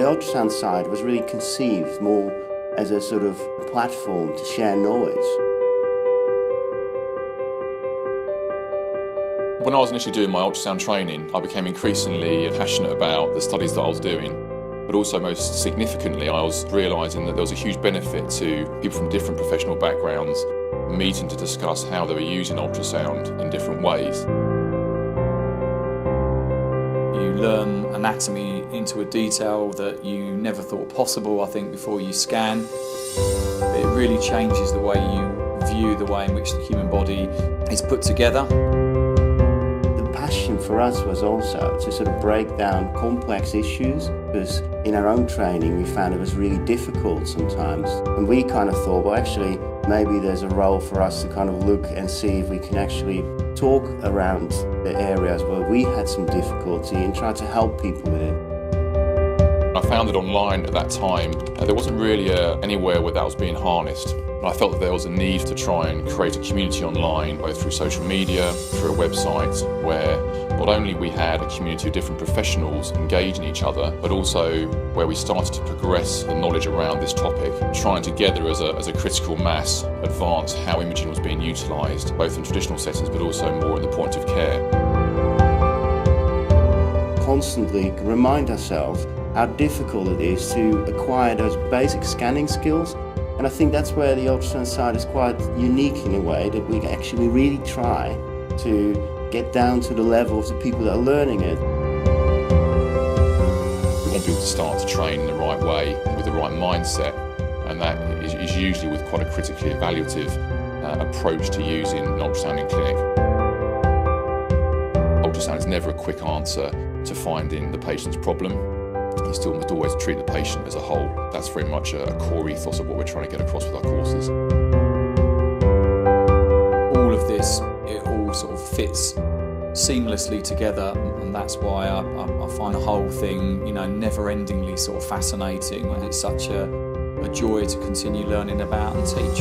The Ultrasound Site was really conceived more as a sort of platform to share knowledge. When I was initially doing my ultrasound training, I became increasingly passionate about the studies that I was doing. But also, most significantly, I was realising that there was a huge benefit to people from different professional backgrounds meeting to discuss how they were using ultrasound in different ways. You learn anatomy into a detail that you never thought possible, I think, before you scan. It really changes the way you view the way in which the human body is put together. The passion for us was also to sort of break down complex issues, because in our own training we found it was really difficult sometimes. And we kind of thought, well, actually, maybe there's a role for us to kind of look and see if we can actually talk around the areas where we had some difficulty and try to help people with it. I found that online at that time, there wasn't really anywhere where that was being harnessed. And I felt that there was a need to try and create a community online, both through social media, through a website, where not only we had a community of different professionals engaging each other, but also where we started to progress the knowledge around this topic, trying together as a critical mass advance how imaging was being utilised, both in traditional settings but also more in the point of care. Constantly remind ourselves how difficult it is to acquire those basic scanning skills. And I think that's where the Ultrasound Site is quite unique in a way, that we actually really try to get down to the level of the people that are learning it. We want people to start to train in the right way, with the right mindset, and that is usually with quite a critically evaluative approach to using an ultrasound in clinic. Ultrasound is never a quick answer to finding the patient's problem. You still must always treat the patient as a whole. That's very much a core ethos of what we're trying to get across with our courses. All of this, it all sort of fits seamlessly together, and that's why I find the whole thing, never-endingly sort of fascinating, and it's such a joy to continue learning about and teach.